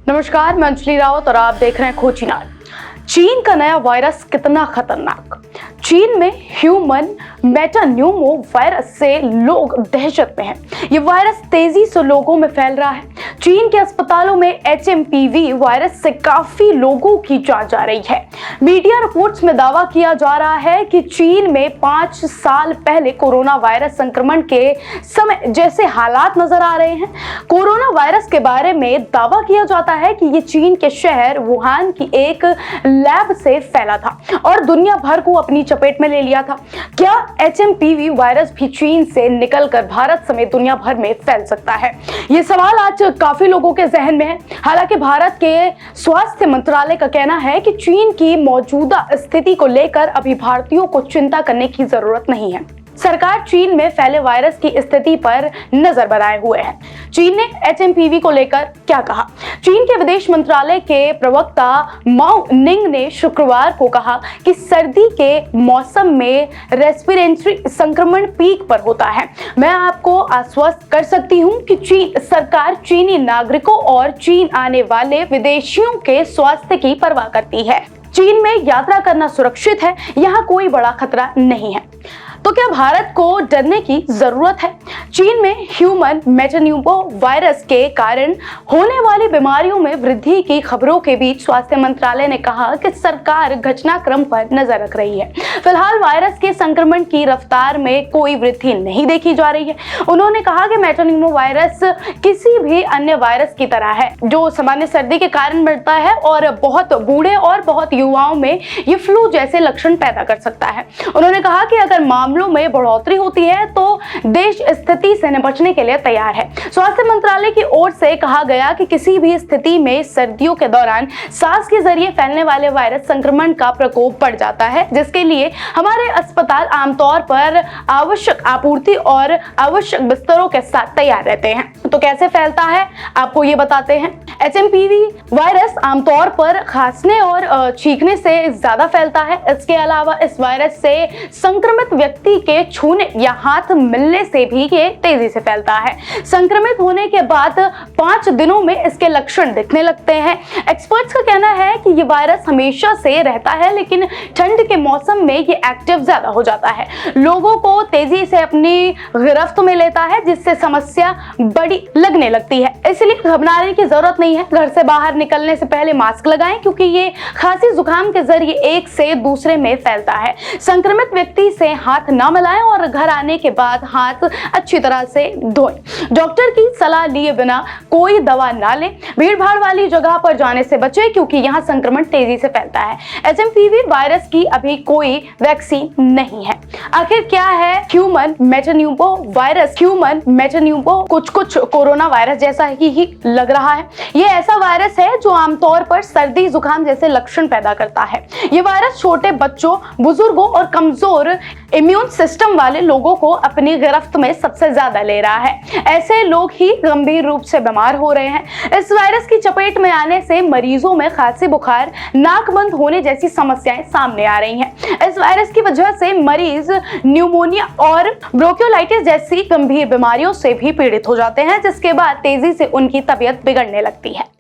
नमस्कार, मैं अंजलि रावत और आप देख रहे हैं खोजीनार। चीन का नया वायरस कितना खतरनाक। चीन में ह्यूमन मेटान्यूमो वायरस से लोग दहशत में हैं। ये वायरस तेजी से लोगों में फैल रहा है। चीन के अस्पतालों में HMPV वायरस से काफी लोगों की जान जा रही है। मीडिया रिपोर्ट्स में दावा किया जा रहा है कि चीन में 5 साल पहले कोरोना वायरस संक्रमण के समय जैसे हालात नजर आ रहे हैं। कोरोना वायरस के बारे में दावा किया जाता है कि ये चीन के शहर वुहान की एक लैब से फैला था और दुनिया भर को अपनी चपेट में ले लिया था। क्या HMPV वायरस भी चीन से निकलकर भारत समेत दुनिया भर में फैल सकता है? ये सवाल आज काफी लोगों के जहन में है। हालांकि भारत के स्वास्थ्य मंत्रालय का कहना है कि चीन की मौजूदा स्थिति को लेकर अभी भारतीयों को चिंता करने की जरूरत नहीं है। सरकार चीन में फैले वायरस की स्थिति पर नजर बनाए हुए है। चीन ने HMPV को लेकर क्या कहा? चीन के विदेश मंत्रालय के प्रवक्ता माओ निंग ने शुक्रवार को कहा कि सर्दी के मौसम में रेस्पिरेटरी संक्रमण पीक पर होता है। मैं आपको आश्वस्त कर सकती हूं कि चीन सरकार चीनी नागरिकों और चीन आने वाले विदेशियों के स्वास्थ्य की परवाह करती है। चीन में यात्रा करना सुरक्षित है, यहाँ कोई बड़ा खतरा नहीं है। तो क्या भारत को डरने की जरूरत है? चीन में ह्यूमन मेटान्यूमो वायरस के कारण होने वाली बीमारियों में वृद्धि की खबरों के बीच स्वास्थ्य मंत्रालय ने कहा कि सरकार घटनाक्रम पर नजर रख रही है। फिलहाल वायरस के संक्रमण की रफ्तार में कोई वृद्धि नहीं देखी जा रही है। उन्होंने कहा कि मेटान्यूमो वायरस किसी भी अन्य वायरस की तरह है जो सामान्य सर्दी के कारण बढ़ता है और बहुत बूढ़े और बहुत युवाओं में ये फ्लू जैसे लक्षण पैदा कर सकता है। उन्होंने कहा कि अगर मामलों में बढ़ोतरी होती है तो देश स्थिति से निपटने के लिए तैयार है। स्वास्थ्य मंत्रालय की ओर से कहा गया कि किसी भी स्थिति में सर्दियों के दौरान सांस के जरिए फैलने वाले वायरस संक्रमण का प्रकोप बढ़ जाता है, जिसके लिए हमारे अस्पताल आमतौर पर आवश्यक आपूर्ति और आवश्यक बिस्तरों के साथ तैयार रहते हैं। तो कैसे फैलता है, आपको ये बताते हैं। HMPV वायरस आमतौर पर खांसने और छींकने से ज्यादा फैलता है। इसके अलावा इस वायरस से संक्रमित व्यक्ति के छूने या हाथ मिलने से भी ये तेजी से फैलता है। संक्रमित होने के बाद 5 दिनों में इसके लक्षण दिखने लगते हैं। एक्सपर्ट्स का कहना है कि ये वायरस हमेशा से रहता है, लेकिन ठंड के मौसम में ये एक्टिव ज्यादा हो जाता है, लोगों को तेजी से अपनी गिरफ्त में लेता है, जिससे समस्या बड़ी लगने लगती है। इसलिए घबराने की जरूरत नहीं है। घर से बाहर निकलने से पहले मास्क लगाएं, क्योंकि ये खांसी जुकाम के जरिए एक से दूसरे में फैलता है। संक्रमित व्यक्ति से हाथ ना मिलाएं और घर आने के बाद हाथ अच्छी तरह से धोएं। डॉक्टर की सलाह लिए बिना कोई दवा ना लें। भीड़ भाड़ वाली जगह पर जाने से बचें, क्योंकि यहाँ संक्रमण तेजी से फैलता है। HMPV वायरस की अभी कोई वैक्सीन नहीं है। आखिर क्या है ह्यूमन मेटान्यूमो वायरस? ह्यूमन मेटान्यूमो कुछ कोरोना वायरस जैसा ही लग रहा है। ये ऐसा वायरस है जो आमतौर पर सर्दी जुकाम जैसे लक्षण पैदा करता है। ये वायरस छोटे बच्चों, बुजुर्गों और कमजोर इम्यून सिस्टम वाले लोगों को अपनी गिरफ्त में सबसे ज्यादा ले रहा है। ऐसे लोग ही गंभीर रूप से बीमार हो रहे हैं। इस वायरस की चपेट में आने से मरीजों में खांसी, बुखार, नाक बंद होने जैसी समस्याएं सामने आ रही हैं। इस वायरस की वजह से मरीज न्यूमोनिया और ब्रोंकियोलाइटिस जैसी गंभीर बीमारियों से भी पीड़ित हो जाते हैं, जिसके बाद तेजी से उनकी तबीयत बिगड़ने लगती है।